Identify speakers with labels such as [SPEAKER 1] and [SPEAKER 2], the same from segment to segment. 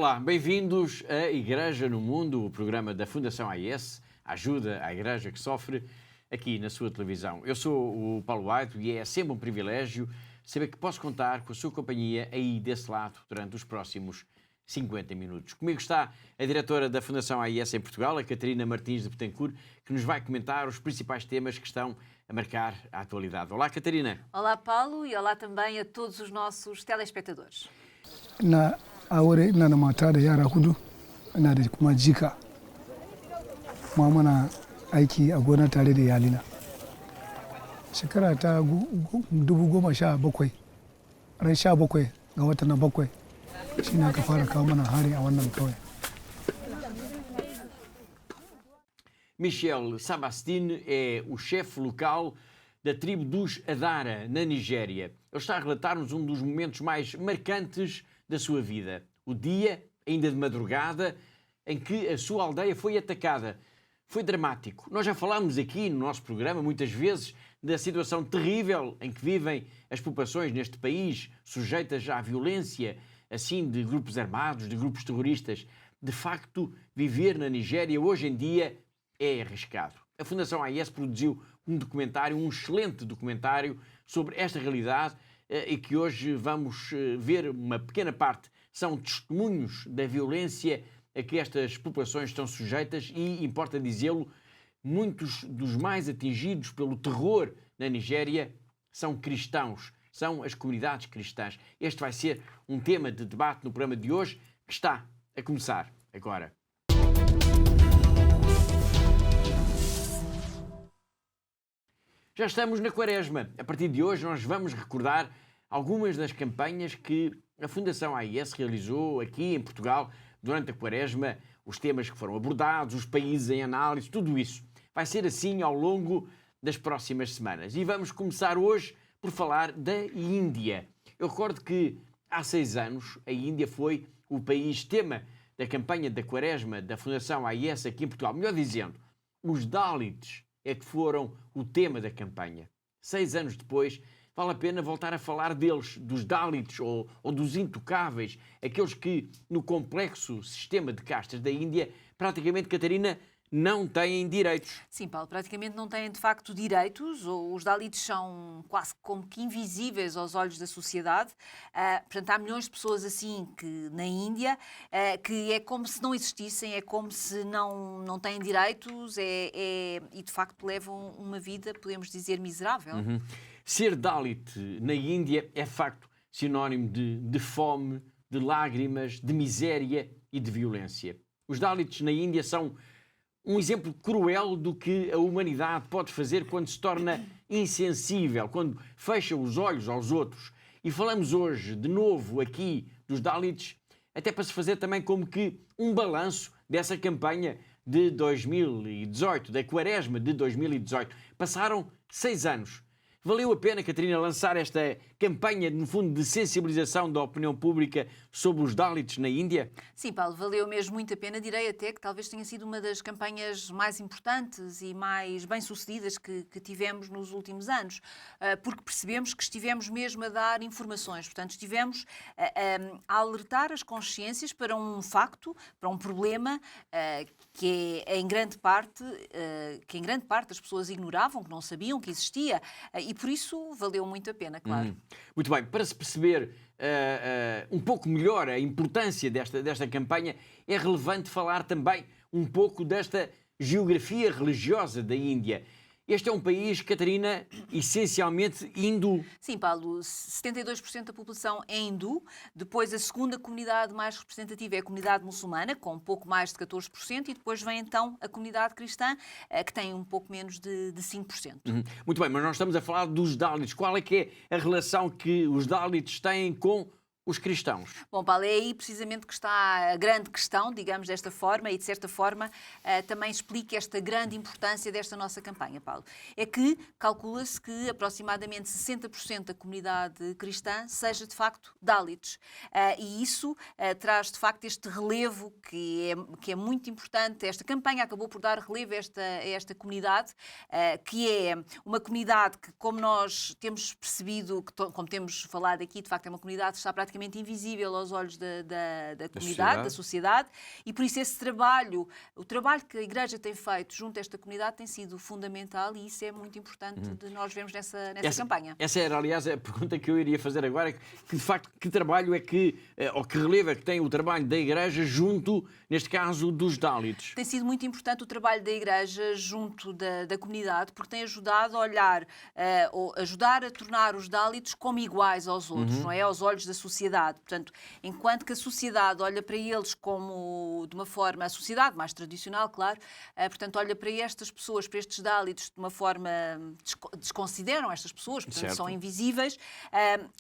[SPEAKER 1] Olá, bem-vindos à Igreja no Mundo, o programa da Fundação AIS, ajuda à Igreja que sofre, aqui na sua televisão. Eu sou o Paulo White e é sempre um privilégio saber que posso contar com a sua companhia aí desse lado durante os próximos 50 minutos. Comigo está a diretora da Fundação AIS em Portugal, a Catarina Martins de Betancourt, que nos vai comentar os principais temas que estão a marcar a atualidade. Olá, Catarina.
[SPEAKER 2] Olá, Paulo, e olá também a todos os nossos telespectadores.
[SPEAKER 3] Na aure ina da mata da yara hudu, ina da kuma jika. Kuma muna aiki a gona tare da iyalina. Shekara ta 2017, ran 17 ga wata na 7 shi ne aka fara kawo mana hari a wannan kauye.
[SPEAKER 1] Michel Sabastine é o chefe local da tribo dos Adara, na Nigéria. Ele está a relatar-nos um dos momentos mais marcantes da sua vida. O dia, ainda de madrugada, em que a sua aldeia foi atacada. Foi dramático. Nós já falámos aqui no nosso programa muitas vezes da situação terrível em que vivem as populações neste país, sujeitas à violência, assim, de grupos armados, de grupos terroristas. De facto, viver na Nigéria hoje em dia é arriscado. A Fundação AIS produziu um excelente documentário sobre esta realidade e que hoje vamos ver uma pequena parte. São testemunhos da violência a que estas populações estão sujeitas e, importa dizê-lo, muitos dos mais atingidos pelo terror na Nigéria são cristãos, são as comunidades cristãs. Este vai ser um tema de debate no programa de hoje, que está a começar agora. Já estamos na Quaresma. A partir de hoje nós vamos recordar algumas das campanhas que a Fundação AIS realizou aqui em Portugal durante a Quaresma, os temas que foram abordados, os países em análise, tudo isso. Vai ser assim ao longo das próximas semanas. E vamos começar hoje por falar da Índia. Eu recordo que há 6 anos a Índia foi o país tema da campanha da Quaresma da Fundação AIS aqui em Portugal. Melhor dizendo, os Dalits é que foram o tema da campanha. 6 anos depois, vale a pena voltar a falar deles, dos Dalits ou dos intocáveis, aqueles que no complexo sistema de castas da Índia, praticamente, Catarina, não têm direitos.
[SPEAKER 2] Sim, Paulo, praticamente não têm de facto direitos. Os Dalits são quase como que invisíveis aos olhos da sociedade. Portanto, há milhões de pessoas assim que, na Índia que é como se não existissem, é como se não têm direitos e de facto levam uma vida, podemos dizer, miserável.
[SPEAKER 1] Uhum. Ser Dalit na Índia é, de facto, sinónimo de fome, de lágrimas, de miséria e de violência. Os Dalits na Índia são um exemplo cruel do que a humanidade pode fazer quando se torna insensível, quando fecha os olhos aos outros. E falamos hoje, de novo, aqui dos Dalits, até para se fazer também como que um balanço dessa campanha de 2018, da Quaresma de 2018. Passaram 6 anos. Valeu a pena, Catarina, lançar esta campanha, no fundo, de sensibilização da opinião pública sobre os Dalits na Índia?
[SPEAKER 2] Sim, Paulo, valeu mesmo muito a pena. Direi até que talvez tenha sido uma das campanhas mais importantes e mais bem-sucedidas que tivemos nos últimos anos, porque percebemos que estivemos mesmo a dar informações. Portanto, estivemos a alertar as consciências para um facto, para um problema que em grande parte as pessoas ignoravam, que não sabiam que existia. E por isso valeu muito a pena, claro.
[SPEAKER 1] Muito bem, para se perceber um pouco melhor a importância desta campanha, é relevante falar também um pouco desta geografia religiosa da Índia. Este é um país, Catarina, essencialmente hindu.
[SPEAKER 2] Sim, Paulo, 72% da população é hindu. Depois, a segunda comunidade mais representativa é a comunidade muçulmana, com um pouco mais de 14%. E depois vem, então, a comunidade cristã, que tem um pouco menos de 5%.
[SPEAKER 1] Muito bem, mas nós estamos a falar dos Dalits. Qual é que é a relação que os Dalits têm com os cristãos?
[SPEAKER 2] Bom, Paulo, é aí precisamente que está a grande questão, digamos desta forma, e de certa forma também explica esta grande importância desta nossa campanha, Paulo. É que calcula-se que aproximadamente 60% da comunidade cristã seja de facto Dalits. E isso traz de facto este relevo que é muito importante. Esta campanha acabou por dar relevo a esta comunidade, que é uma comunidade que, como nós temos percebido, como temos falado aqui, de facto é uma comunidade que está praticamente praticamente invisível aos olhos da
[SPEAKER 1] sociedade.
[SPEAKER 2] comunidade, da sociedade, e por isso esse trabalho, o trabalho que a Igreja tem feito junto a esta comunidade tem sido fundamental e isso é muito importante de nós vermos nessa campanha.
[SPEAKER 1] Essa era, aliás, a pergunta que eu iria fazer agora, que de facto, que trabalho é que, ou que relevo é que tem o trabalho da Igreja junto, neste caso, dos Dalits?
[SPEAKER 2] Tem sido muito importante o trabalho da Igreja junto da comunidade, porque tem ajudado a olhar, ou ajudar a tornar os Dalits como iguais aos outros, não é? Aos olhos da sociedade. Portanto, enquanto que a sociedade olha para eles como, de uma forma, a sociedade mais tradicional, claro, portanto, olha para estas pessoas, para estes Dalits, de uma forma, desconsideram estas pessoas, portanto,
[SPEAKER 1] Certo.
[SPEAKER 2] são invisíveis,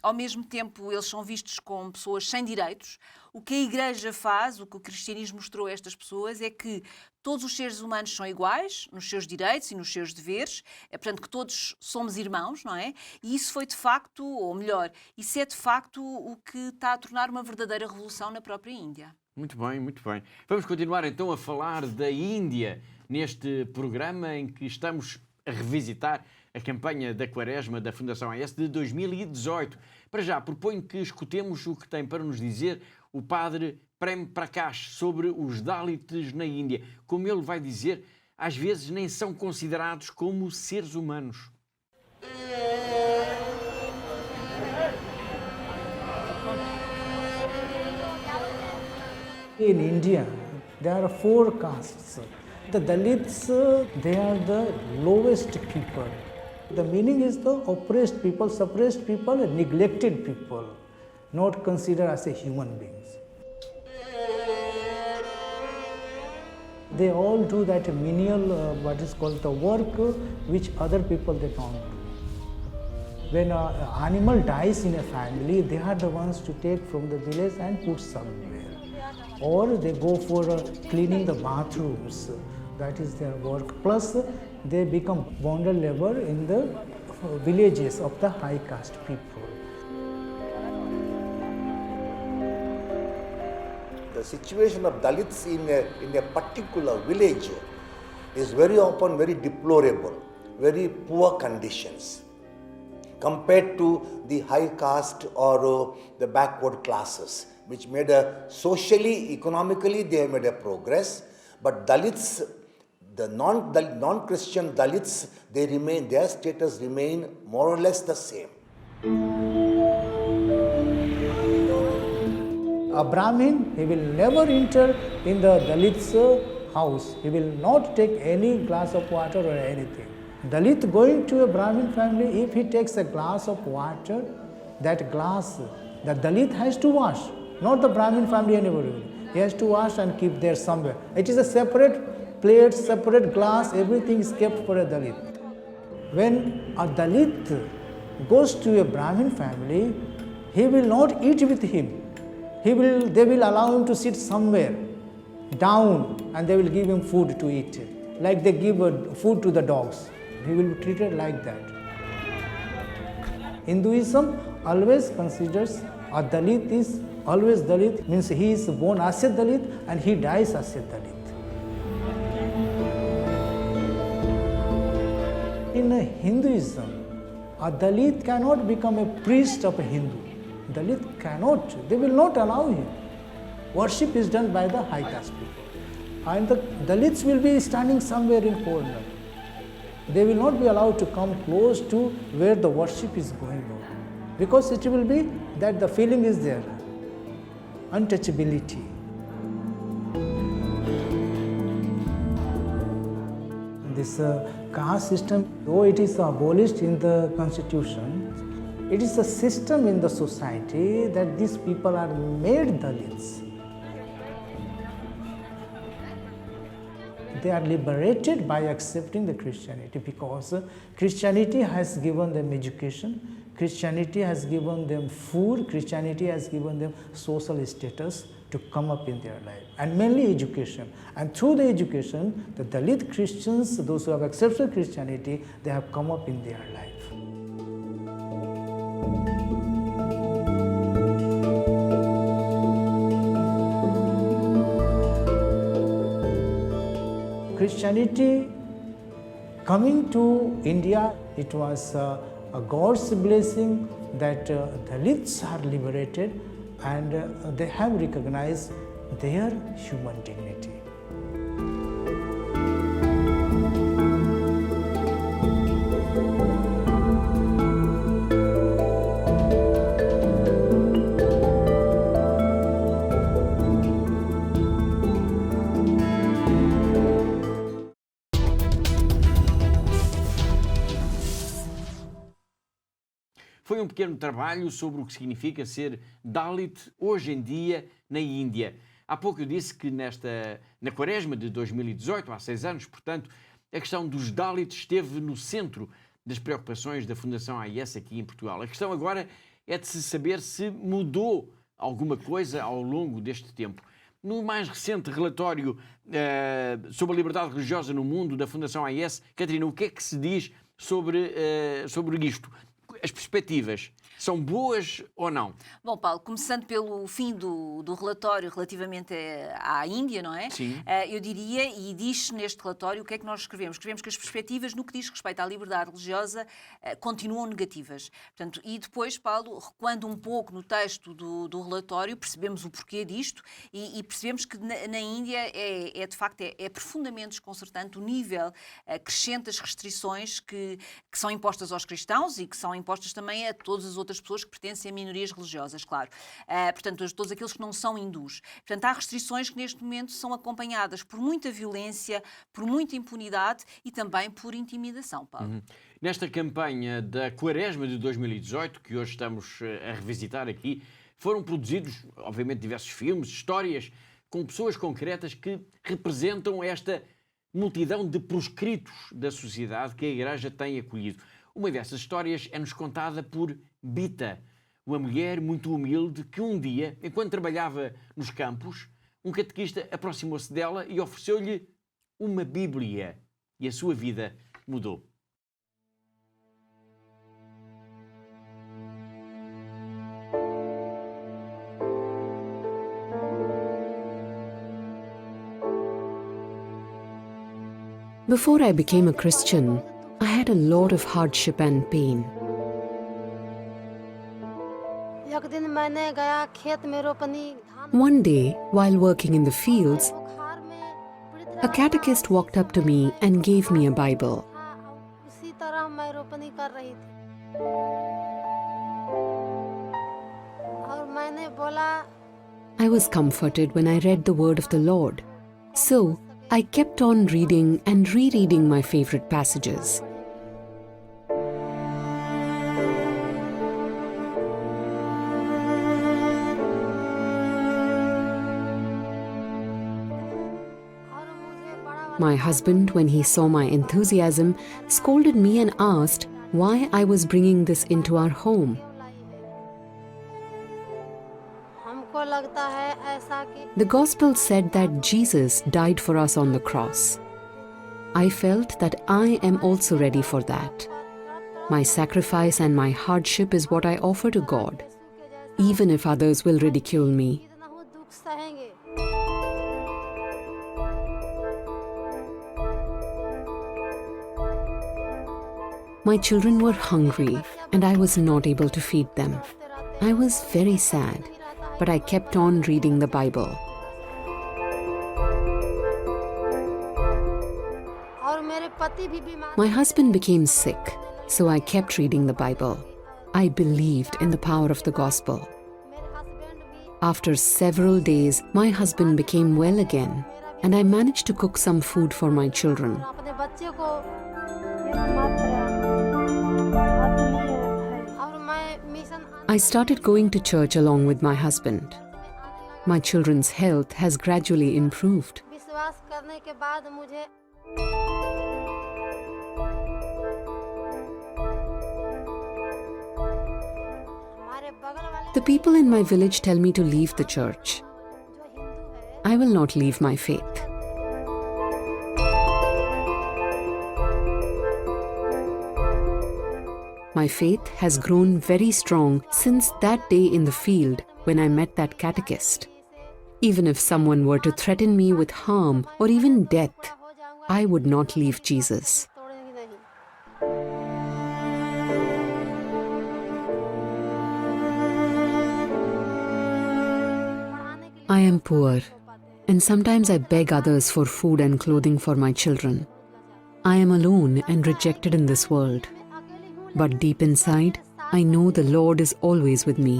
[SPEAKER 2] ao mesmo tempo eles são vistos como pessoas sem direitos. O que a Igreja faz, o que o cristianismo mostrou a estas pessoas é que todos os seres humanos são iguais nos seus direitos e nos seus deveres, portanto que todos somos irmãos, não é? E isso foi de facto, ou melhor, isso é de facto o que está a tornar uma verdadeira revolução na própria Índia.
[SPEAKER 1] Muito bem, muito bem. Vamos continuar então a falar da Índia neste programa em que estamos a revisitar a campanha da Quaresma da Fundação AES de 2018. Para já, proponho que escutemos o que tem para nos dizer o padre Prem Prakash sobre os Dalits na Índia. Como ele vai dizer, às vezes nem são considerados como seres humanos.
[SPEAKER 4] In India, there are 4 castes. The Dalits, they are the lowest people. The meaning is the oppressed people, suppressed people, and neglected people, not considered as a human beings. They all do that menial, what is called the work, which other people they don't do. When an animal dies in a family, they are the ones to take from the village and put somewhere. Or they go for cleaning the bathrooms. That is their work. Plus, they become bonded labor in the villages of the high caste people.
[SPEAKER 5] The situation of Dalits in a particular village is very often very deplorable, very poor conditions compared to the high caste or the backward classes, which made socially, economically, they have made a progress. But Dalits, the non-Christian Dalits, their status remain more or less the same.
[SPEAKER 4] A Brahmin, he will never enter in the Dalit's house. He will not take any glass of water or anything. Dalit going to a Brahmin family, if he takes a glass of water, that glass, the Dalit has to wash, not the Brahmin family anybody. He has to wash and keep there somewhere. It is a separate plate, separate glass, everything is kept for a Dalit. When a Dalit goes to a Brahmin family, he will not eat with him. They will allow him to sit somewhere down and they will give him food to eat, like they give food to the dogs. He will be treated like that. Hinduism always considers a Dalit is always Dalit, means he is born as a Dalit and he dies as a Dalit. In Hinduism, a Dalit cannot become a priest of a Hindu. Dalit cannot, they will not allow him. Worship is done by the high caste people. And the Dalits will be standing somewhere in corner. They will not be allowed to come close to where the worship is going on. Because it will be that the feeling is there, untouchability. This caste system, though it is abolished in the constitution, it is a system in the society that these people are made Dalits. They are liberated by accepting the Christianity because Christianity has given them education, Christianity has given them food, Christianity has given them social status to come up in their life, and mainly education. And through the education, the Dalit Christians, those who have accepted Christianity, they have come up in their life. Christianity coming to India, it was a God's blessing that Dalits are liberated and they have recognized their human dignity.
[SPEAKER 1] Foi um pequeno trabalho sobre o que significa ser Dalit hoje em dia na Índia. Há pouco eu disse que na Quaresma de 2018, há 6 anos, portanto, a questão dos Dalits esteve no centro das preocupações da Fundação AIS aqui em Portugal. A questão agora é de se saber se mudou alguma coisa ao longo deste tempo. No mais recente relatório sobre a liberdade religiosa no mundo da Fundação AIS, Catarina, o que é que se diz sobre isto? As perspectivas são boas ou não?
[SPEAKER 2] Bom, Paulo, começando pelo fim do relatório relativamente à Índia, não é?
[SPEAKER 1] Sim.
[SPEAKER 2] Eu diria, e diz neste relatório, o que é que nós escrevemos? Escrevemos que as perspectivas, no que diz respeito à liberdade religiosa, continuam negativas. Portanto, e depois, Paulo, recuando um pouco no texto do relatório, percebemos o porquê disto e percebemos que na Índia de facto, profundamente desconcertante o nível crescente das restrições que são impostas aos cristãos e que são impostas também a todas as outras pessoas que pertencem a minorias religiosas, claro. Portanto, todos aqueles que não são hindus. Portanto, há restrições que neste momento são acompanhadas por muita violência, por muita impunidade e também por intimidação, Paulo.
[SPEAKER 1] Nesta campanha da Quaresma de 2018, que hoje estamos a revisitar aqui, foram produzidos, obviamente, diversos filmes, histórias, com pessoas concretas que representam esta multidão de proscritos da sociedade que a Igreja tem acolhido. Uma dessas histórias é-nos contada por Bita, uma mulher muito humilde que um dia, enquanto trabalhava nos campos, um catequista aproximou-se dela e ofereceu-lhe uma Bíblia e a sua vida mudou.
[SPEAKER 6] Before I became a Christian, I had a lot of hardship and pain. One day, while working in the fields, a catechist walked up to me and gave me a Bible. I was comforted when I read the word of the Lord. So, I kept on reading and rereading my favorite passages. My husband, when he saw my enthusiasm, scolded me and asked why I was bringing this into our home. The Gospel said that Jesus died for us on the cross. I felt that I am also ready for that. My sacrifice and my hardship is what I offer to God, even if others will ridicule me. My children were hungry and I was not able to feed them. I was very sad, but I kept on reading the Bible. My husband became sick, so I kept reading the Bible. I believed in the power of the gospel. After several days, my husband became well again, and I managed to cook some food for my children. I started going to church along with my husband. My children's health has gradually improved. The people in my village tell me to leave the church. I will not leave my faith. My faith has grown very strong since that day in the field when I met that catechist. Even if someone were to threaten me with harm or even death, I would not leave Jesus. I am poor, and sometimes I beg others for food and clothing for my children. I am alone and rejected in this world. But deep inside, I know the Lord is always with me.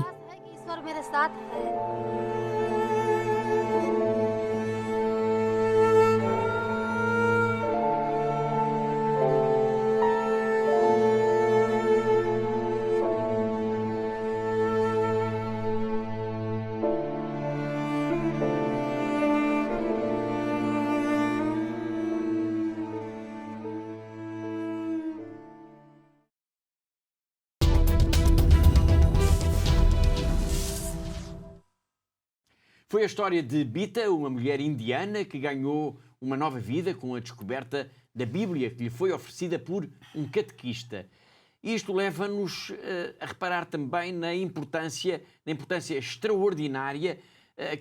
[SPEAKER 7] ईश्वर मेरे साथ है।
[SPEAKER 1] Foi a história de Bita, uma mulher indiana que ganhou uma nova vida com a descoberta da Bíblia que lhe foi oferecida por um catequista. Isto leva-nos a reparar também na importância extraordinária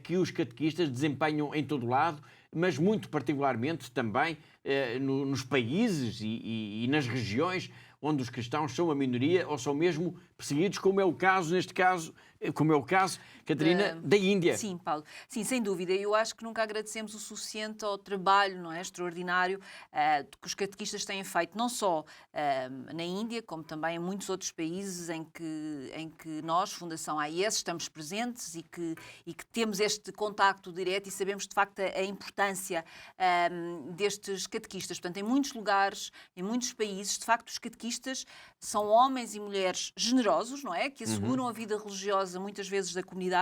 [SPEAKER 1] que os catequistas desempenham em todo o lado, mas muito particularmente também nos países e nas regiões onde os cristãos são a minoria ou são mesmo perseguidos, como é o caso, Catarina, da Índia.
[SPEAKER 2] Sim, Paulo. Sim, sem dúvida. Eu acho que nunca agradecemos o suficiente ao trabalho, não é, extraordinário que os catequistas têm feito, não só na Índia, como também em muitos outros países em que nós, Fundação AIS, estamos presentes e que temos este contacto direto e sabemos de facto a importância destes catequistas. Portanto, em muitos lugares, em muitos países, de facto, os catequistas são homens e mulheres generosos, não é? Que asseguram a vida religiosa muitas vezes da comunidade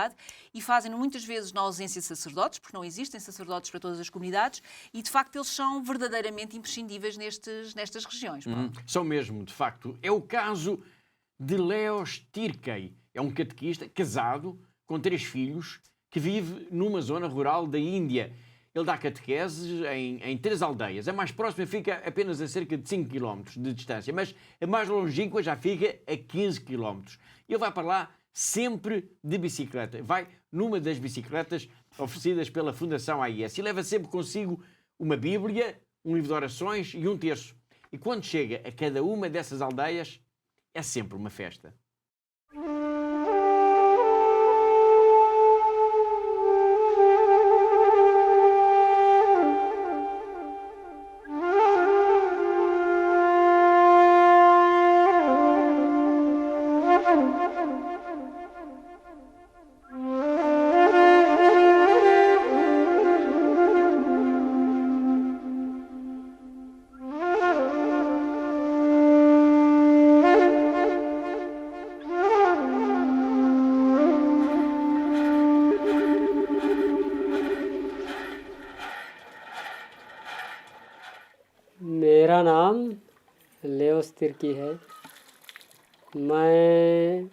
[SPEAKER 2] e fazem-no muitas vezes na ausência de sacerdotes, porque não existem sacerdotes para todas as comunidades, e de facto eles são verdadeiramente imprescindíveis nestas regiões.
[SPEAKER 1] São mesmo, de facto. É o caso de Leos Tirkey. É um catequista casado com 3 filhos que vive numa zona rural da Índia. Ele dá catequeses em 3 aldeias. A mais próxima fica apenas a cerca de 5 km de distância, mas a mais longínqua já fica a 15 km. Ele vai para lá sempre de bicicleta. Vai numa das bicicletas oferecidas pela Fundação AIS e leva sempre consigo uma Bíblia, um livro de orações e um terço. E quando chega a cada uma dessas aldeias, é sempre uma festa.
[SPEAKER 8] मेरा नाम लेओस तिर्की है। मैं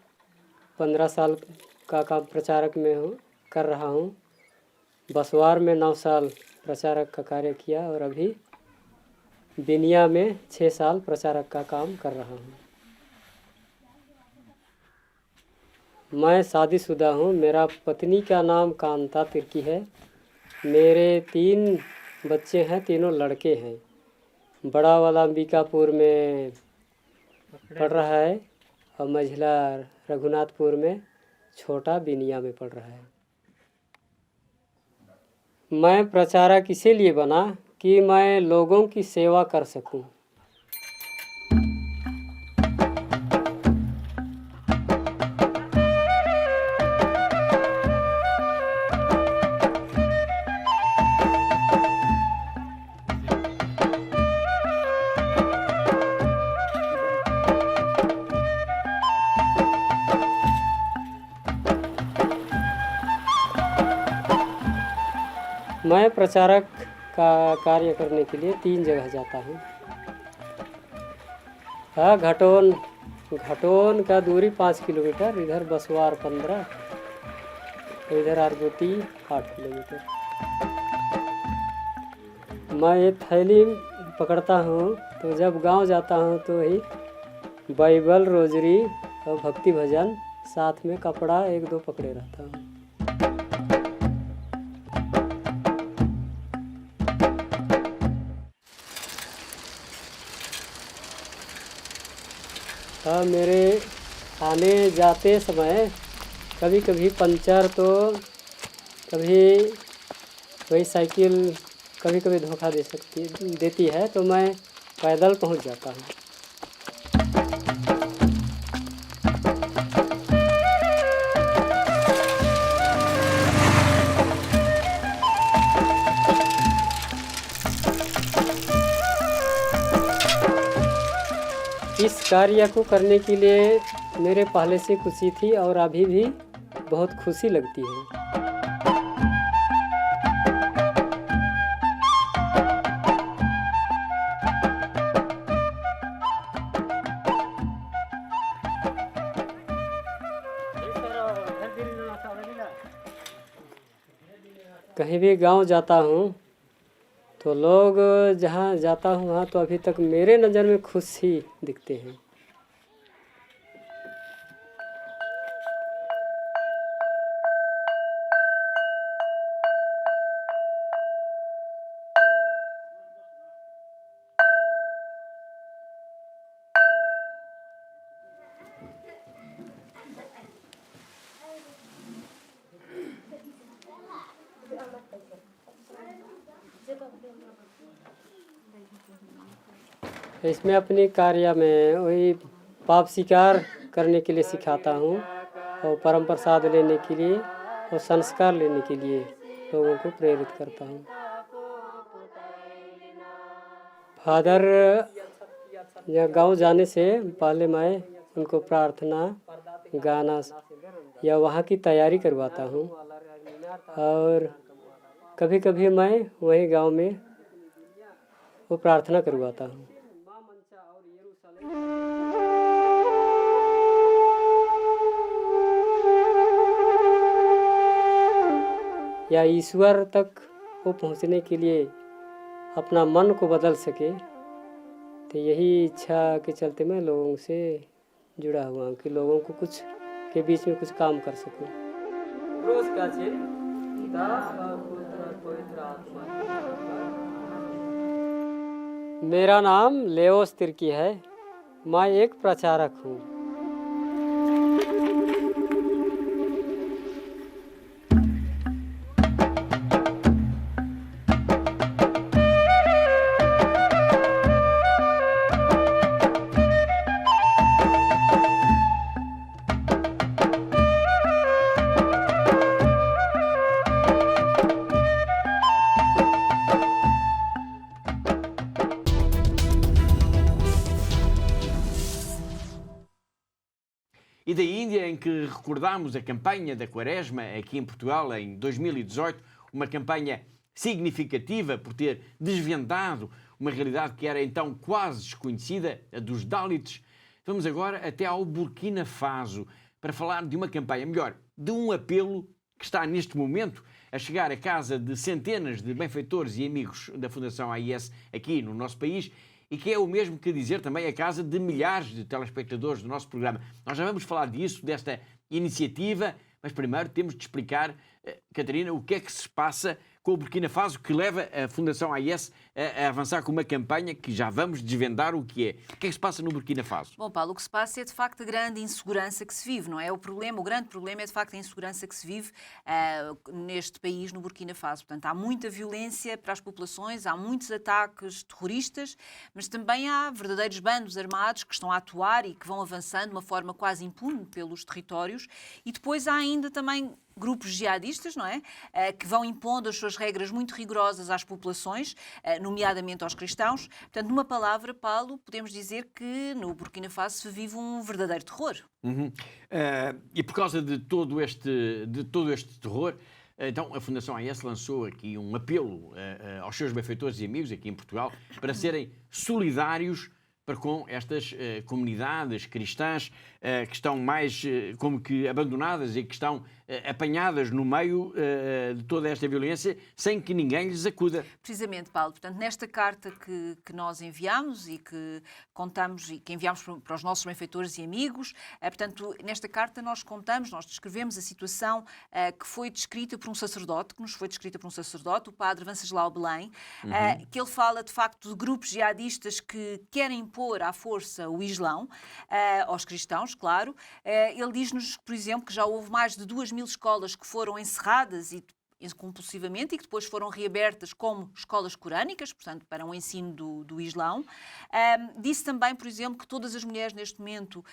[SPEAKER 8] 15 साल का काम प्रचारक में कर रहा हूँ। बसवार में 9 साल प्रचारक का कार्य किया और अभी बिनिया में 6 साल प्रचारक का काम कर रहा हूँ। मैं शादीशुदा हूँ। मेरा पत्नी का नाम कांता तिर्की है। मेरे 3 बच्चे हैं, तीनों लड़के हैं। बड़ा वाला अंबिकापुर में पढ़ रहा है और मझिला रघुनाथपुर में, छोटा बिनिया में पढ़ रहा है। मैं प्रचारक इसीलिए बना कि मैं लोगों की सेवा कर सकूं। मैं प्रचारक का कार्य करने के लिए 3 जगह जाता हूँ। घटोन का दूरी 5 किलोमीटर, इधर बसवार 15, इधर आरगोती 8 किलोमीटर। मैं ये थैली पकड़ता हूँ तो जब गांव जाता हूँ तो वही बाइबल, रोजरी और भक्ति भजन, साथ में कपड़ा 1-2 पकड़े रहता हूँ। मेरे आने जाते समय कभी कभी पंचर तो कभी वही साइकिल कभी कभी धोखा देती है, तो मैं पैदल पहुंच जाता हूं। इस कार्य को करने के लिए मेरे पहले से खुशी थी और अभी भी बहुत खुशी लगती है। कहीं भी गांव जाता हूं तो लोग जहां जाता हूं वहां तो अभी तक मेरे नज़र में खुश ही दिखते हैं। इसमें अपनी कार्य में वही पाप स्वीकार करने के लिए सिखाता हूँ और परम प्रसाद लेने के लिए और संस्कार लेने के लिए लोगों को प्रेरित करता हूँ। फादर या गांव जाने से पहले मैं उनको प्रार्थना, गाना या वहाँ की तैयारी करवाता हूँ और कभी कभी मैं वही गांव में वो प्रार्थना करवाता हूँ। या ईश्वर तक वो पहुँचने के लिए अपना मन को बदल सके, तो यही इच्छा के चलते मैं लोगों से जुड़ा हुआ हूँ कि लोगों को कुछ के बीच में कुछ काम कर सकूँ। रोज का मेरा नाम लेओस तिर्की है। मैं एक प्रचारक हूँ।
[SPEAKER 1] E da Índia, em que recordamos a campanha da Quaresma aqui em Portugal em 2018, uma campanha significativa por ter desvendado uma realidade que era então quase desconhecida, a dos Dalits. Vamos agora até ao Burkina Faso para falar de uma campanha, melhor, de um apelo que está neste momento a chegar à casa de centenas de benfeitores e amigos da Fundação AIS aqui no nosso país, e que é o mesmo que dizer também a casa de milhares de telespectadores do nosso programa. Nós já vamos falar disso, desta iniciativa, mas primeiro temos de explicar, Catarina, o que é que se passa com o Burkina Faso, que leva a Fundação AIS a avançar com uma campanha que já vamos desvendar o que é. O que é que se passa no Burkina Faso?
[SPEAKER 2] Bom, Paulo, o que se passa é de facto a grande insegurança que se vive, não é? O grande problema é de facto a insegurança que se vive neste país, no Burkina Faso. Portanto, há muita violência para as populações, há muitos ataques terroristas, mas também há verdadeiros bandos armados que estão a atuar e que vão avançando de uma forma quase impune pelos territórios. E depois há ainda também grupos jihadistas, não é? Que vão impondo as suas regras muito rigorosas às populações, nomeadamente aos cristãos. Portanto, numa palavra, Paulo, podemos dizer que no Burkina Faso se vive um verdadeiro terror.
[SPEAKER 1] E por causa de todo este terror, então a Fundação AIS lançou aqui um apelo aos seus benfeitores e amigos aqui em Portugal para serem solidários para com estas comunidades cristãs que estão mais como que abandonadas e que estão apanhadas no meio de toda esta violência sem que ninguém lhes acuda.
[SPEAKER 2] Precisamente, Paulo. Portanto, nesta carta que nós enviamos e que contamos e que enviamos para os nossos benfeitores e amigos, portanto, nesta carta nós descrevemos a situação que foi descrita por um sacerdote, o padre Venceslau Belém, que ele fala de facto de grupos jihadistas que querem impor à força o Islão aos cristãos, claro. Ele diz-nos, por exemplo, que já houve mais de 2.000 escolas que foram encerradas e compulsivamente e que depois foram reabertas como escolas corânicas, portanto, para um ensino do Islão. Disse também, por exemplo, que todas as mulheres neste momento,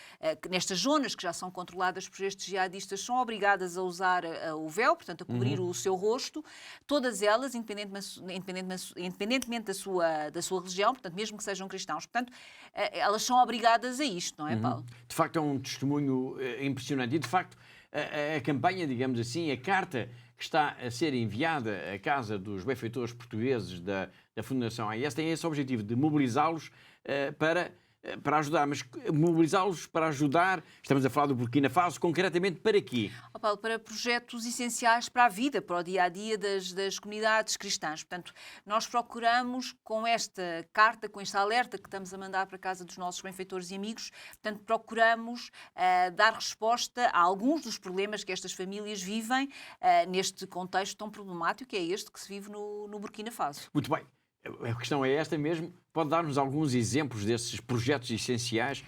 [SPEAKER 2] nestas zonas que já são controladas por estes jihadistas, são obrigadas a usar o véu, portanto, a cobrir o seu rosto. Todas elas, independentemente da sua religião, portanto, mesmo que sejam cristãos. Portanto, elas são obrigadas a isto, não é, Paulo?
[SPEAKER 1] De facto, é um testemunho impressionante. E, de facto, a campanha, digamos assim, a carta que está a ser enviada à casa dos benfeitores portugueses da Fundação AIS tem esse objetivo de mobilizá-los para ajudar. Mas mobilizá-los para ajudar, estamos a falar do Burkina Faso, concretamente para quê?
[SPEAKER 2] Paulo, para projetos essenciais para a vida, para o dia-a-dia das comunidades cristãs. Portanto, nós procuramos, com esta carta, com este alerta que estamos a mandar para a casa dos nossos benfeitores e amigos, portanto, procuramos dar resposta a alguns dos problemas que estas famílias vivem neste contexto tão problemático que é este que se vive no Burkina Faso.
[SPEAKER 1] Muito bem. A questão é esta mesmo. Pode dar-nos alguns exemplos desses projetos essenciais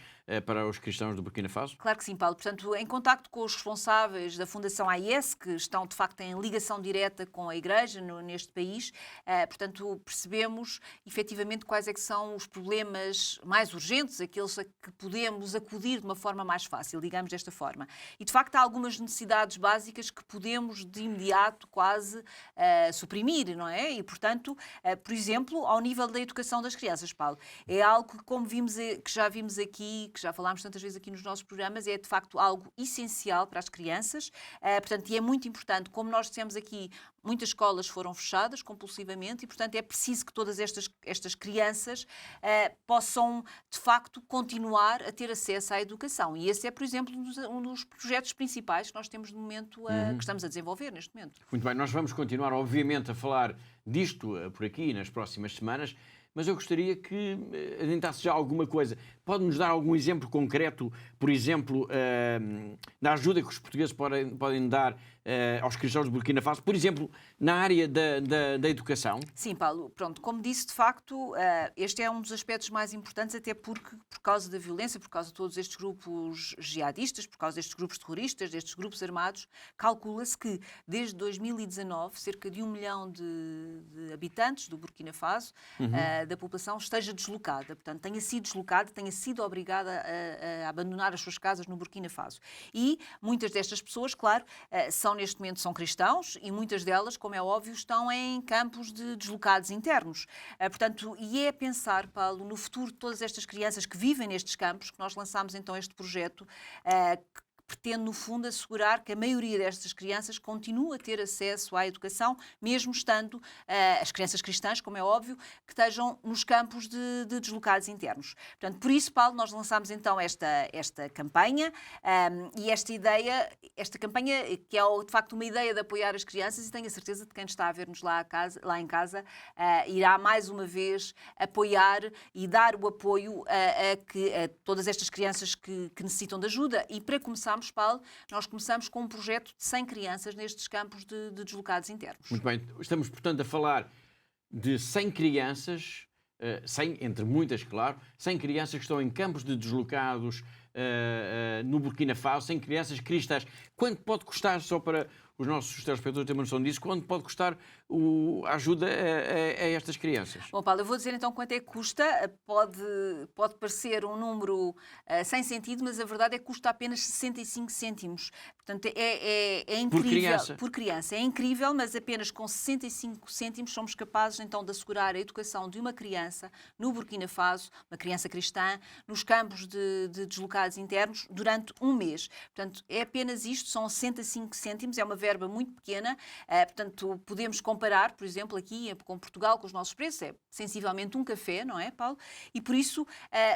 [SPEAKER 1] para os cristãos do Burkina Faso?
[SPEAKER 2] Claro que sim, Paulo. Portanto, em contacto com os responsáveis da Fundação AIS, que estão, de facto, em ligação direta com a Igreja neste país, portanto, percebemos, efetivamente, quais é que são os problemas mais urgentes, aqueles a que podemos acudir de uma forma mais fácil, digamos desta forma. E, de facto, há algumas necessidades básicas que podemos, de imediato, quase suprimir, não é? E, portanto, por exemplo, ao nível da educação das crianças, Paulo, é algo que, como que já vimos aqui, que já falámos tantas vezes aqui nos nossos programas, é de facto algo essencial para as crianças, portanto, e é muito importante, como nós dissemos aqui, muitas escolas foram fechadas compulsivamente e, portanto, é preciso que todas estas crianças possam, de facto, continuar a ter acesso à educação. E esse é, por exemplo, um dos projetos principais que nós temos no momento, que estamos a desenvolver neste momento.
[SPEAKER 1] Muito bem, nós vamos continuar, obviamente, a falar disto por aqui nas próximas semanas, mas eu gostaria que adiantasse já alguma coisa. Pode-nos dar algum exemplo concreto, por exemplo, da ajuda que os portugueses podem dar aos cristãos de Burkina Faso, por exemplo, na área da educação?
[SPEAKER 2] Sim, Paulo. Pronto, como disse, de facto, este é um dos aspectos mais importantes, até porque, por causa da violência, por causa de todos estes grupos jihadistas, por causa destes grupos terroristas, destes grupos armados, calcula-se que, desde 2019, cerca de 1 milhão de habitantes do Burkina Faso, da população, esteja deslocada. Portanto, tenha sido deslocada, tenha sido obrigada a abandonar as suas casas no Burkina Faso. E muitas destas pessoas, claro, neste momento são cristãos e muitas delas, como é óbvio, estão em campos de deslocados internos. Portanto, e é pensar, Paulo, no futuro de todas estas crianças que vivem nestes campos, que nós lançámos então este projeto, que pretende, no fundo, assegurar que a maioria destas crianças continue a ter acesso à educação, mesmo estando as crianças cristãs, como é óbvio, que estejam nos campos de deslocados internos. Portanto, por isso, Paulo, nós lançámos então esta campanha e esta campanha que é de facto uma ideia de apoiar as crianças, e tenho a certeza de que quem está a ver-nos lá em casa irá mais uma vez apoiar e dar o apoio a todas estas crianças que necessitam de ajuda. E para começar, Paulo, nós começamos com um projeto de 100 crianças nestes campos de deslocados internos.
[SPEAKER 1] Muito bem. Estamos, portanto, a falar de 100 crianças, 100, entre muitas, claro, 100 crianças que estão em campos de deslocados no Burkina Faso, 100 crianças cristãs. Quanto pode custar, só para os nossos telespectadores terem uma noção disso, quanto pode custar a ajuda a estas crianças?
[SPEAKER 2] Bom, Paulo, eu vou dizer então quanto é que custa. Pode parecer um número sem sentido, mas a verdade é que custa apenas 65 cêntimos. Portanto, é incrível. Por criança. É incrível, mas apenas com 65 cêntimos somos capazes então de assegurar a educação de uma criança no Burkina Faso, uma criança cristã, nos campos de deslocados internos, durante um mês. Portanto, é apenas isto, são 65 cêntimos, é uma verba muito pequena, portanto, podemos comparar, por exemplo, aqui com Portugal, com os nossos preços, é sensivelmente um café, não é, Paulo? E por isso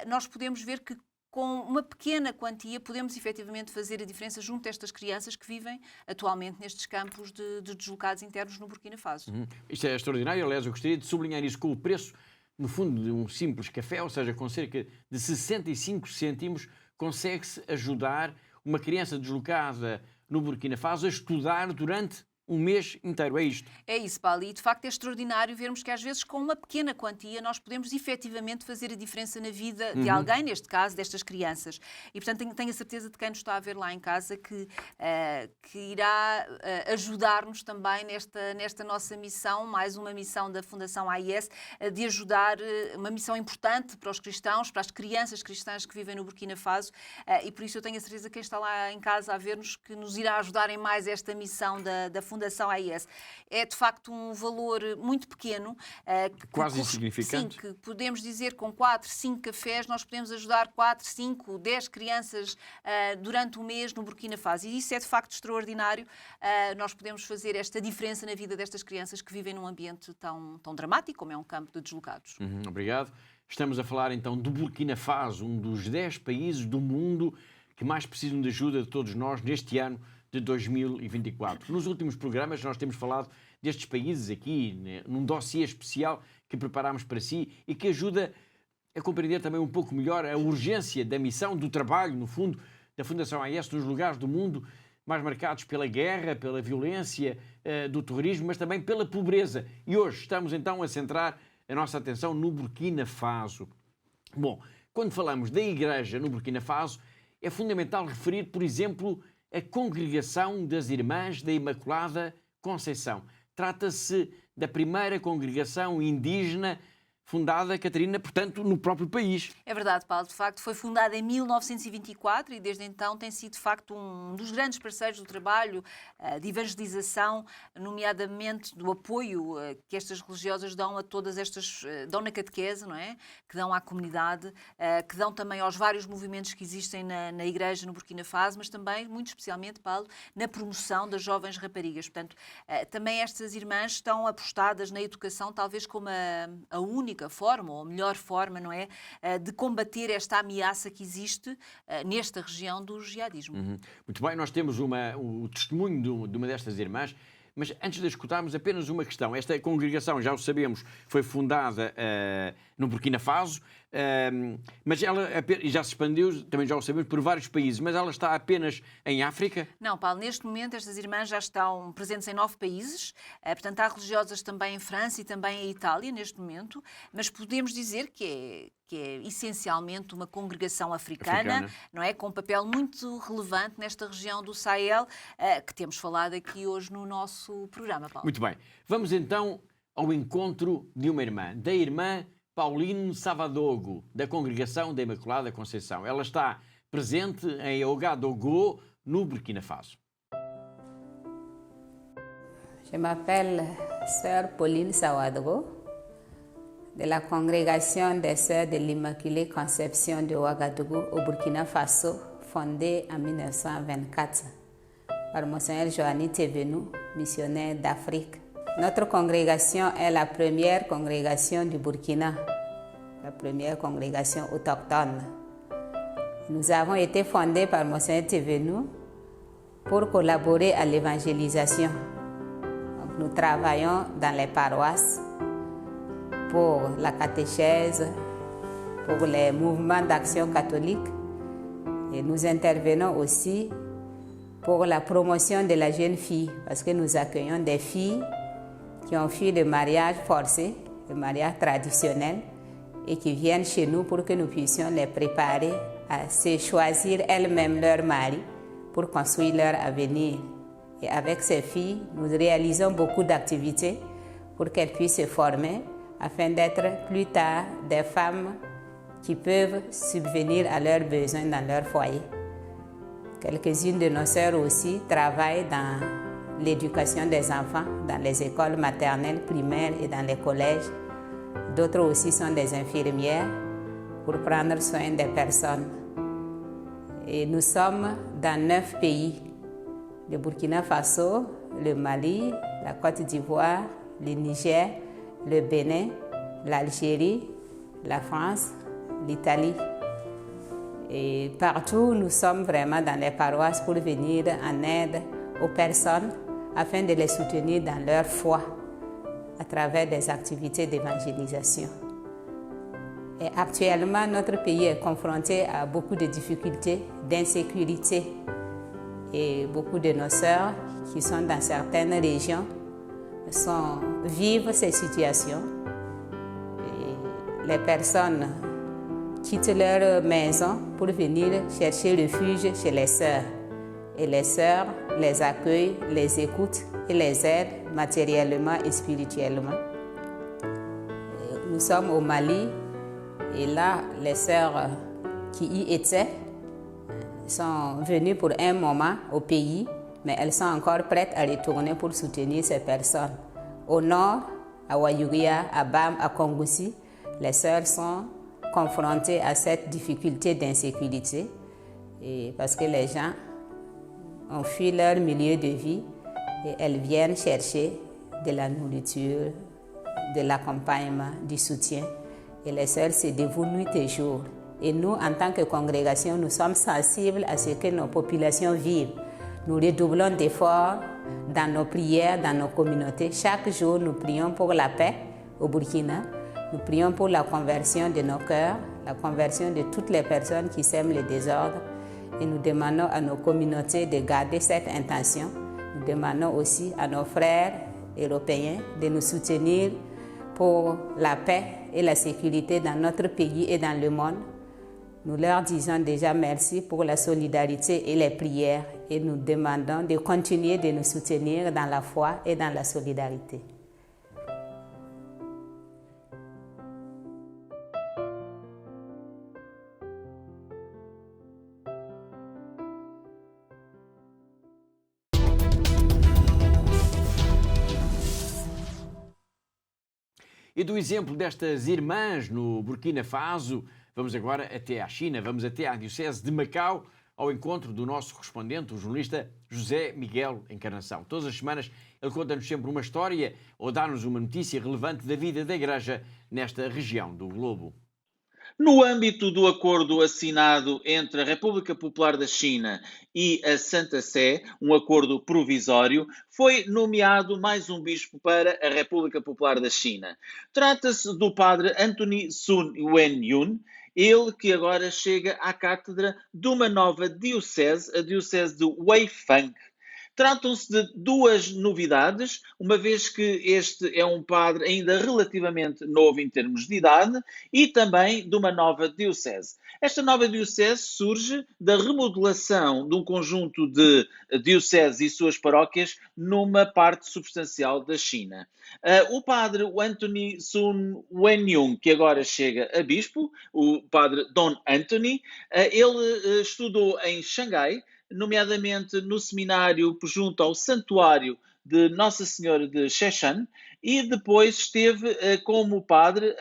[SPEAKER 2] nós podemos ver que com uma pequena quantia podemos efetivamente fazer a diferença junto a estas crianças que vivem atualmente nestes campos de deslocados internos no Burkina Faso.
[SPEAKER 1] Isto é extraordinário, aliás, eu gostaria de sublinhar isso com o preço, no fundo, de um simples café, ou seja, com cerca de 65 cêntimos, consegue-se ajudar uma criança deslocada no Burkina Faso a estudar durante um mês inteiro. É isto.
[SPEAKER 2] É isso, Paulo, e de facto é extraordinário vermos que às vezes com uma pequena quantia nós podemos efetivamente fazer a diferença na vida de alguém, neste caso destas crianças. E portanto tenho a certeza de quem nos está a ver lá em casa que irá ajudar-nos também nesta nossa missão, mais uma missão da Fundação AIS, de ajudar, uma missão importante para os cristãos, para as crianças cristãs que vivem no Burkina Faso, e por isso eu tenho a certeza que quem está lá em casa a ver-nos que nos irá ajudar em mais esta missão da Fundação AIS. É de facto um valor muito pequeno.
[SPEAKER 1] Quase insignificante.
[SPEAKER 2] Sim, que podemos dizer com 4, 5 cafés nós podemos ajudar 4, 5, 10 crianças durante um mês no Burkina Faso. E isso é de facto extraordinário. Nós podemos fazer esta diferença na vida destas crianças que vivem num ambiente tão dramático como é um campo de deslocados.
[SPEAKER 1] Obrigado. Estamos a falar então do Burkina Faso, um dos 10 países do mundo que mais precisam de ajuda de todos nós neste ano de 2024. Nos últimos programas nós temos falado destes países aqui, num dossiê especial que preparámos para si e que ajuda a compreender também um pouco melhor a urgência da missão, do trabalho, no fundo, da Fundação AIS nos lugares do mundo mais marcados pela guerra, pela violência, do terrorismo, mas também pela pobreza. E hoje estamos então a centrar a nossa atenção no Burkina Faso. Bom, quando falamos da Igreja no Burkina Faso, é fundamental referir, por exemplo, a Congregação das Irmãs da Imaculada Conceição. Trata-se da primeira congregação indígena fundada, Catarina, portanto, no próprio país.
[SPEAKER 2] É verdade, Paulo. De facto, foi fundada em 1924 e desde então tem sido, de facto, um dos grandes parceiros do trabalho de evangelização, nomeadamente do apoio que estas religiosas dão a todas estas... dão na catequese, não é? Que dão à comunidade, que dão também aos vários movimentos que existem na Igreja no Burkina Faso, mas também, muito especialmente, Paulo, na promoção das jovens raparigas. Portanto, também estas irmãs estão apostadas na educação, talvez como a única forma, ou a melhor forma, não é, de combater esta ameaça que existe nesta região do jihadismo.
[SPEAKER 1] Muito bem, nós temos o testemunho de uma destas irmãs, mas antes de escutarmos apenas uma questão. Esta congregação, já o sabemos, foi fundada no Burkina Faso, mas ela já se expandiu, também já o sabemos, por vários países, mas ela está apenas em África?
[SPEAKER 2] Não, Paulo, neste momento estas irmãs já estão presentes em 9 países, portanto há religiosas também em França e também em Itália neste momento, mas podemos dizer que é essencialmente uma congregação africana, não é? Com um papel muito relevante nesta região do Sahel, que temos falado aqui hoje no nosso programa, Paulo.
[SPEAKER 1] Muito bem. Vamos então ao encontro de uma irmã, da irmã Pauline Savadogo, da Congregação da Imaculada Conceição. Ela está presente em Ouagadougou, no Burkina Faso.
[SPEAKER 9] Je m'appelle Sœur Pauline Savadogo, de la Congrégation des Sœurs de l'Immaculée Conception de Ouagadougou au Burkina Faso, fondée en 1924 par Monseigneur Joanny Thévenoud, missionnaire d'Afrique. Notre congrégation est la première congrégation du Burkina, la première congrégation autochtone. Nous avons été fondés par Monseigneur Thévenoud pour collaborer à l'évangélisation. Nous travaillons dans les paroisses pour la catéchèse, pour les mouvements d'action catholique et nous intervenons aussi pour la promotion de la jeune fille parce que nous accueillons des filles qui ont fui de mariage forcé, de mariage traditionnel et qui viennent chez nous pour que nous puissions les préparer à se choisir elles-mêmes leur mari pour construire leur avenir. Et avec ces filles, nous réalisons beaucoup d'activités pour qu'elles puissent se former afin d'être plus tard des femmes qui peuvent subvenir à leurs besoins dans leur foyer. Quelques-unes de nos sœurs aussi travaillent dans l'éducation des enfants, dans les écoles maternelles, primaires et dans les collèges. D'autres aussi sont des infirmières pour prendre soin des personnes. Et nous sommes dans 9 pays. Le Burkina Faso, le Mali, la Côte d'Ivoire, le Niger, le Bénin, l'Algérie, la France, l'Italie. Et partout, nous sommes vraiment dans les paroisses pour venir en aide aux personnes afin de les soutenir dans leur foi à travers des activités d'évangélisation. Et actuellement, notre pays est confronté à beaucoup de difficultés, d'insécurité. Et beaucoup de nos sœurs qui sont dans certaines régions vivent ces situations. Et les personnes quittent leur maison pour venir chercher refuge chez les sœurs. Et les sœurs les accueillent, les écoutent et les aident matériellement et spirituellement. Nous sommes au Mali et là, les sœurs qui y étaient sont venues pour un moment au pays, mais elles sont encore prêtes à retourner pour soutenir ces personnes. Au nord, à Wayugia, à Bam, à Kongoussi, les sœurs sont confrontées à cette difficulté d'insécurité et parce que les gens ont fui leur milieu de vie et elles viennent chercher de la nourriture, de l'accompagnement, du soutien. Et les sœurs se dévouent nuit et jour. Et nous, en tant que congrégation, nous sommes sensibles à ce que nos populations vivent. Nous redoublons d'efforts dans nos prières, dans nos communautés. Chaque jour, nous prions pour la paix au Burkina. Nous prions pour la conversion de nos cœurs, la conversion de toutes les personnes qui sèment le désordre. Et nous demandons à nos communautés de garder cette intention. Nous demandons aussi à nos frères européens de nous soutenir pour la paix et la sécurité dans notre pays et dans le monde. Nous leur disons déjà merci pour la solidarité et les prières et nous demandons de continuer de nous soutenir dans la foi et dans la solidarité.
[SPEAKER 1] E do exemplo destas irmãs no Burkina Faso, vamos agora até à China, vamos até à Diocese de Macau, ao encontro do nosso correspondente, o jornalista José Miguel Encarnação. Todas as semanas ele conta-nos sempre uma história ou dá-nos uma notícia relevante da vida da Igreja nesta região do globo.
[SPEAKER 10] No âmbito do acordo assinado entre a República Popular da China e a Santa Sé, um acordo provisório, foi nomeado mais um bispo para a República Popular da China. Trata-se do padre Anthony Sun Wen-yun, ele que agora chega à cátedra de uma nova diocese, a diocese de Weifang. Tratam-se de duas novidades, uma vez que este é um padre ainda relativamente novo em termos de idade e também de uma nova diocese. Esta nova diocese surge da remodelação de um conjunto de dioceses e suas paróquias numa parte substancial da China. O padre Anthony Sun Wen-yun, que agora chega a bispo, o padre Don Anthony, ele estudou em Xangai, nomeadamente no seminário junto ao Santuário de Nossa Senhora de Sheshan, e depois esteve como padre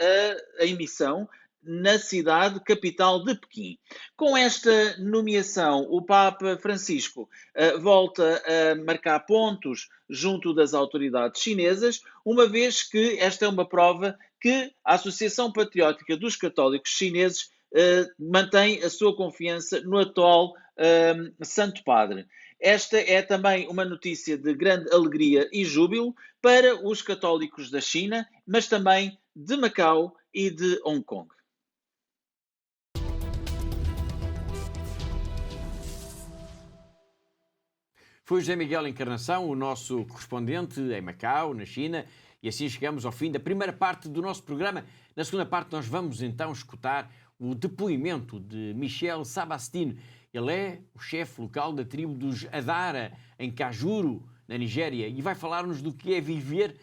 [SPEAKER 10] em missão na cidade capital de Pequim. Com esta nomeação, o Papa Francisco volta a marcar pontos junto das autoridades chinesas, uma vez que esta é uma prova que a Associação Patriótica dos Católicos Chineses mantém a sua confiança no atual Santo Padre. Esta é também uma notícia de grande alegria e júbilo para os católicos da China, mas também de Macau e de Hong Kong.
[SPEAKER 1] Foi José Miguel Encarnação, o nosso correspondente em Macau, na China, e assim chegamos ao fim da primeira parte do nosso programa. Na segunda parte nós vamos então escutar o depoimento de Michel Sabastine. Ele é o chefe local da tribo dos Adara, em Kajuru, na Nigéria, e vai falar-nos do que é viver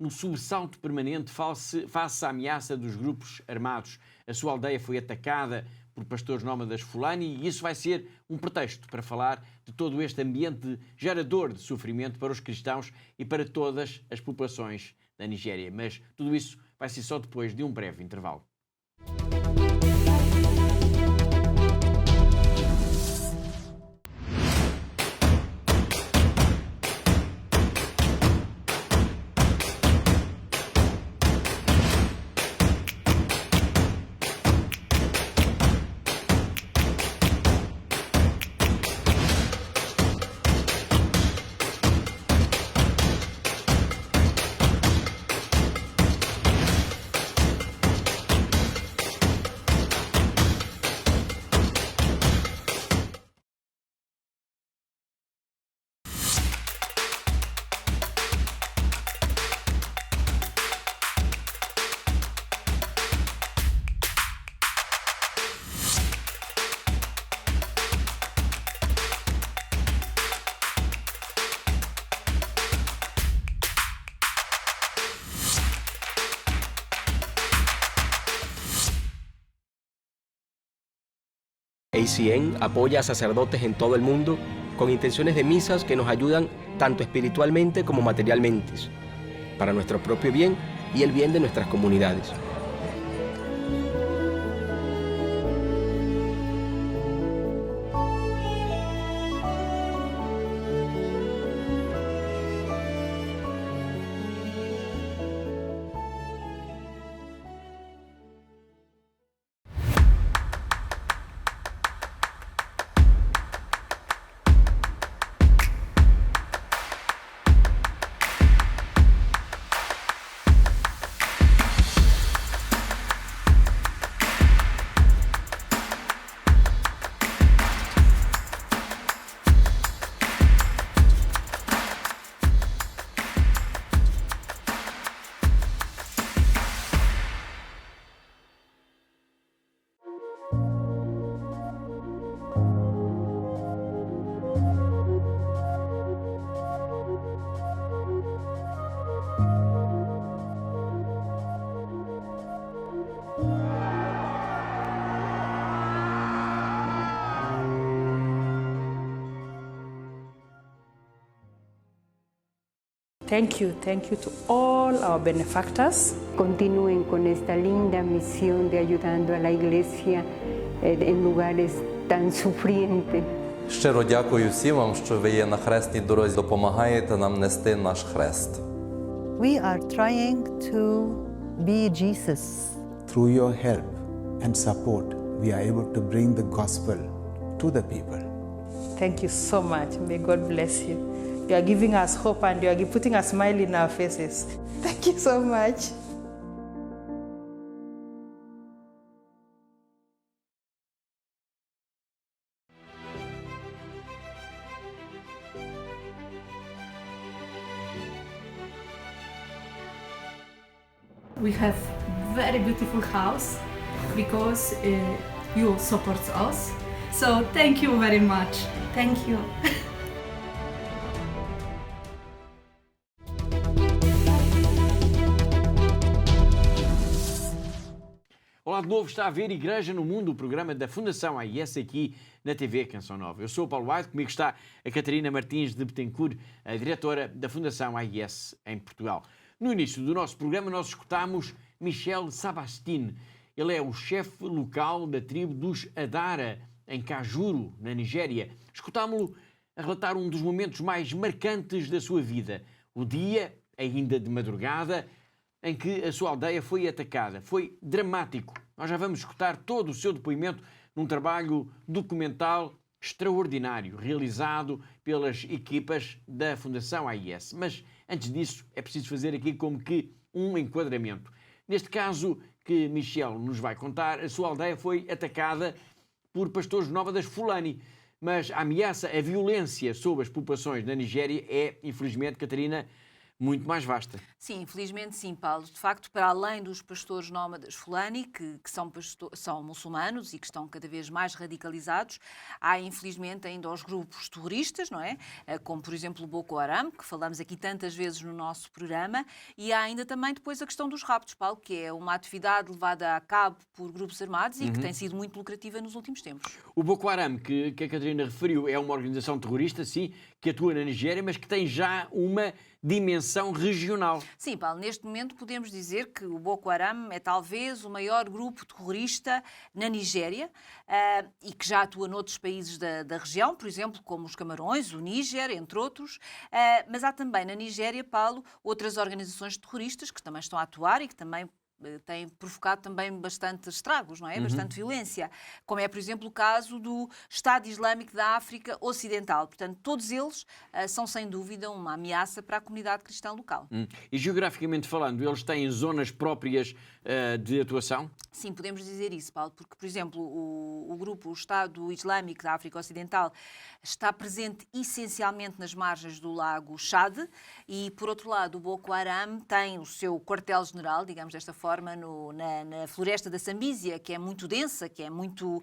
[SPEAKER 1] no sobressalto permanente face à ameaça dos grupos armados. A sua aldeia foi atacada por pastores nómadas Fulani e isso vai ser um pretexto para falar de todo este ambiente gerador de sofrimento para os cristãos e para todas as populações da Nigéria. Mas tudo isso vai ser só depois de um breve intervalo.
[SPEAKER 11] ACN apoya a sacerdotes en todo el mundo con intenciones de misas que nos ayudan tanto espiritualmente como materialmente, para nuestro propio bien y el bien de nuestras comunidades.
[SPEAKER 12] Thank you to all our benefactors.
[SPEAKER 13] Continúen con esta linda misión de ayudando a la Iglesia en lugares tan sufrientes.
[SPEAKER 14] Щиро дякую всім вам, що ви є на хресній дорозі, допомагаєте нам нести наш хрест.
[SPEAKER 15] We are trying to be Jesus.
[SPEAKER 16] Through your help and support, we are able to bring the gospel to the people.
[SPEAKER 12] Thank you so much. May God bless you. You are giving us hope and you are putting a smile in our faces. Thank you so much.
[SPEAKER 17] We have very beautiful house because you support us. So thank you very much. Thank you.
[SPEAKER 1] Olá de novo, está a ver Igreja no Mundo, o programa da Fundação AIS aqui na TV Canção Nova. Eu sou o Paulo White, comigo está a Catarina Martins de Betancourt, a diretora da Fundação AIS em Portugal. No início do nosso programa nós escutámos Michel Sabastine. Ele é o chefe local da tribo dos Adara, em Kajuru, na Nigéria. Escutámo-lo a relatar um dos momentos mais marcantes da sua vida. O dia, ainda de madrugada, em que a sua aldeia foi atacada. Foi dramático. Nós já vamos escutar todo o seu depoimento num trabalho documental extraordinário, realizado pelas equipas da Fundação AIS. Mas, antes disso, é preciso fazer aqui como que um enquadramento. Neste caso que Michel nos vai contar, a sua aldeia foi atacada por pastores nómadas Fulani. Mas a ameaça, a violência sobre as populações na Nigéria é, infelizmente, Catarina, muito mais vasta.
[SPEAKER 2] Sim, infelizmente sim, Paulo. De facto, para além dos pastores nómadas Fulani, que são muçulmanos e que estão cada vez mais radicalizados, há infelizmente ainda os grupos terroristas, não é? Como por exemplo o Boko Haram, que falamos aqui tantas vezes no nosso programa, e há ainda também depois a questão dos raptos, Paulo, que é uma atividade levada a cabo por grupos armados e que tem sido muito lucrativa nos últimos tempos.
[SPEAKER 1] O Boko Haram, que a Catarina referiu, é uma organização terrorista, sim, que atua na Nigéria, mas que tem já uma dimensão regional.
[SPEAKER 2] Sim, Paulo, neste momento podemos dizer que o Boko Haram é talvez o maior grupo terrorista na Nigéria e que já atua noutros países da região, por exemplo, como os Camarões, o Níger, entre outros. Mas há também na Nigéria, Paulo, outras organizações terroristas que também estão a atuar e que também têm provocado também bastante estragos, não é? Bastante violência, como é, por exemplo, o caso do Estado Islâmico da África Ocidental. Portanto, todos eles são, sem dúvida, uma ameaça para a comunidade cristã local.
[SPEAKER 1] E, geograficamente falando, eles têm zonas próprias de atuação?
[SPEAKER 2] Sim, podemos dizer isso, Paulo, porque, por exemplo, o grupo, o Estado Islâmico da África Ocidental, está presente essencialmente nas margens do lago Chad e, por outro lado, o Boko Haram tem o seu quartel-general, digamos desta forma, na floresta da Sambísia, que é muito densa, que é muito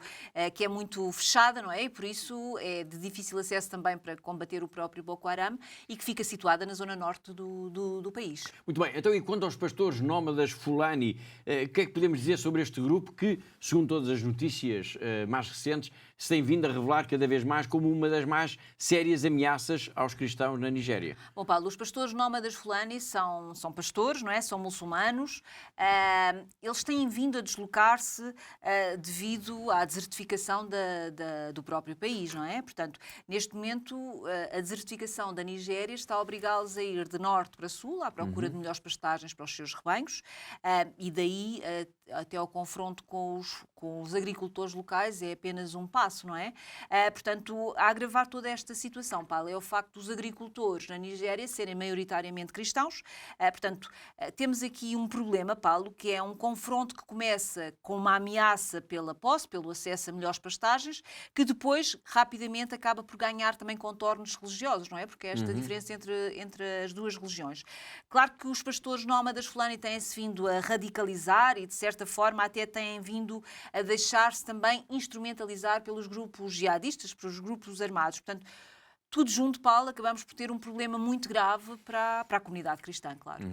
[SPEAKER 2] fechada, não é? E por isso é de difícil acesso também para combater o próprio Boko Haram e que fica situada na zona norte do país.
[SPEAKER 1] Muito bem. Então, e quanto aos pastores nómadas Fulani, O que é que podemos dizer sobre este grupo que, segundo todas as notícias mais recentes, se tem vindo a revelar cada vez mais como uma das mais sérias ameaças aos cristãos na Nigéria?
[SPEAKER 2] Bom, Paulo, os pastores nómadas Fulani são pastores, não é? São muçulmanos. Eles têm vindo a deslocar-se devido à desertificação do próprio país, não é? Portanto, neste momento, a desertificação da Nigéria está a obrigá-los a ir de norte para sul, à procura de melhores pastagens para os seus rebanhos, e daí até ao confronto com os agricultores locais é apenas um passo, não é? Portanto, a agravar toda esta situação, Paulo, é o facto dos agricultores na Nigéria serem maioritariamente cristãos. Portanto, temos aqui um problema, Paulo, que é um confronto que começa com uma ameaça pela posse, pelo acesso a melhores pastagens, que depois, rapidamente, acaba por ganhar também contornos religiosos, não é? Porque é esta diferença entre as duas religiões. Claro que os pastores nómadas Fulani têm-se vindo a radicalizar e, de certa forma, até têm vindo a deixar-se também instrumentalizar pelos grupos jihadistas, pelos grupos armados. Portanto, tudo junto, Paulo, acabamos por ter um problema muito grave para a comunidade cristã, claro.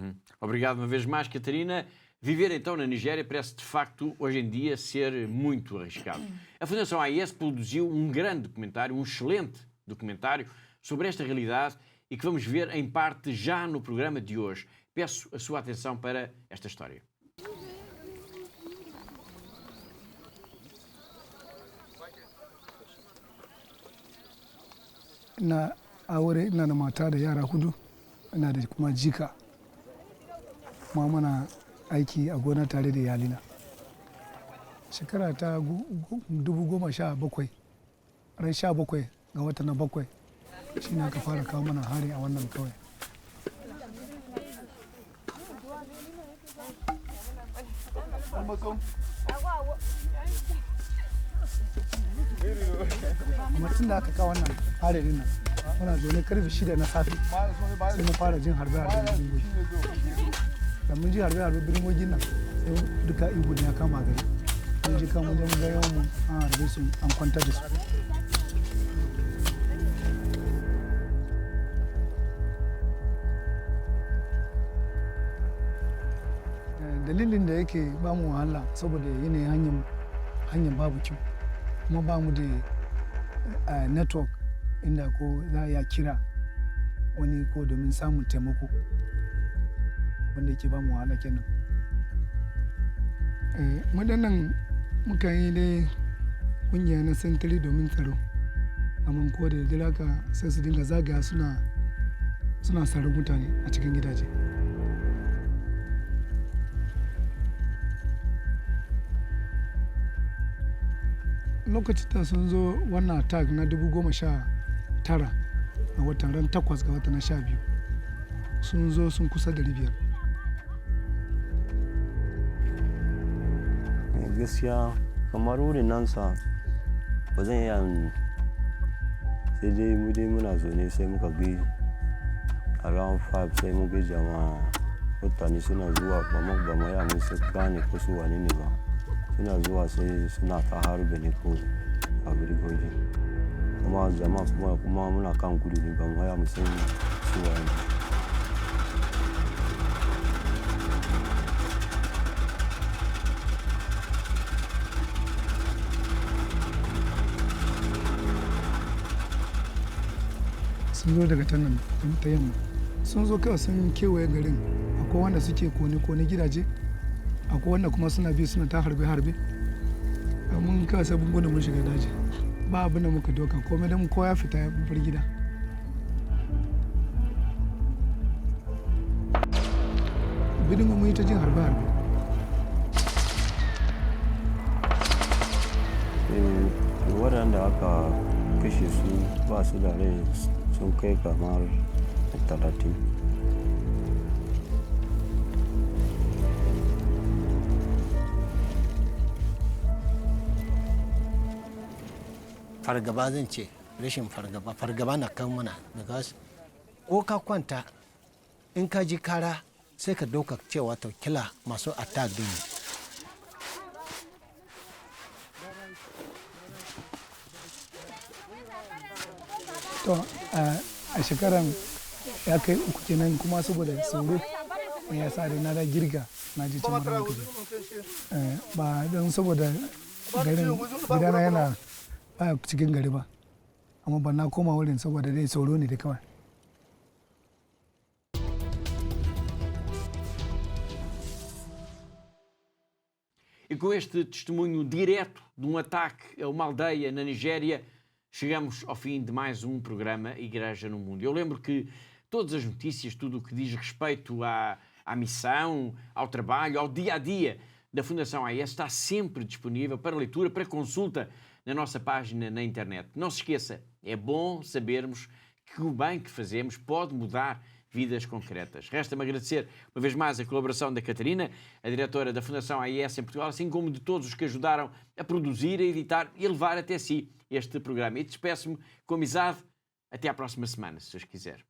[SPEAKER 1] Obrigado uma vez mais, Catarina. Viver então na Nigéria parece de facto hoje em dia ser muito arriscado. A Fundação AIS produziu um grande documentário, um excelente documentário sobre esta realidade e que vamos ver em parte já no programa de hoje. Peço a sua atenção para esta história.
[SPEAKER 3] Na aure ina da mata da yara hudu, ina da kuma jika, kuma muna aiki a gona tare da iyalina. Shekara ta 2017, ran 17 ga wata na 7 shi ne aka fara kawo mana hari a wannan kauye. Mutum da aka kawo wannan harin nan muna zaune karfe 6 na safe sai mu fara jin harbe-harbe na bingogi. Da mun ji harbe-harbe bingogin nan sai duka ihu ne ya kama gari. Mun ji kan mun ga yawan mu an harbe su an kwantar da su. Dalilin da yake ba mu wahala saboda yanayin hanyar babu kyau kuma ba mu da network inda ko za a kira wani ko domin samun taimako wanda yake ba mu wahala kenan. Waɗannan muka yi dai ƙungiya na sentiri domin tsaro, amma ko da dare haka sai su dinga zagaya suna tsaro mutane a cikin gidaje. Lokacin da sun zo wannan attack na 2019 a watan ran 8 ga watan 12 sun zo sun kusa da 500.
[SPEAKER 18] Gaskiya kamar wurin nan sa ba zan iya sai dai mu dai muna zaune sai muka bi around 5 sai mu ga jama'a mutane suna zuwa ba ma ya mun sai gane ko su wani ne ba. Suna zuwa sai suna ta harbe ne ko a birgoji kuma jama'a kuma muna kan gudu ne ban waya musan su wani.
[SPEAKER 3] Sun zo daga tanan ta yamma sun zo kawai sun kewaye garin, akwai wanda suke kone gidaje, akwai wanda kuma suna bi suna ta harbe-harbe. Mun kawai sai mun gudu mun shiga daji, ba abin da muka doka komai don kowa ya fita ya bar gida. Bidin mun yi ta jin harbe-harbe.
[SPEAKER 18] Waɗanda aka kashe su ba su da rai sun kai kamar 30.
[SPEAKER 19] Fargaba zan ce, rashin fargaba na kan mana, because ko ka kwanta in ka ji kara sai ka dauka cewa to kila masu attack din.
[SPEAKER 3] To a shekaran ya kai 3 kenan kuma saboda tsoro ya sa da na da girga na ji can mara hankali. ba don saboda garin gidana yana ba cikin gari ba amma ba na koma wurin saboda dai tsoro ne da kawai.
[SPEAKER 1] E com este testemunho direto de um ataque a uma aldeia na Nigéria, chegamos ao fim de mais um programa Igreja no Mundo. Eu lembro que todas as notícias, tudo o que diz respeito à missão, ao trabalho, ao dia-a-dia da Fundação AES está sempre disponível para leitura, para consulta na nossa página na internet. Não se esqueça, é bom sabermos que o bem que fazemos pode mudar vidas concretas. Resta-me agradecer uma vez mais a colaboração da Catarina, a diretora da Fundação AES em Portugal, assim como de todos os que ajudaram a produzir, a editar e a levar até si este programa. E despeço-me com amizade. Até à próxima semana, se Deus quiser.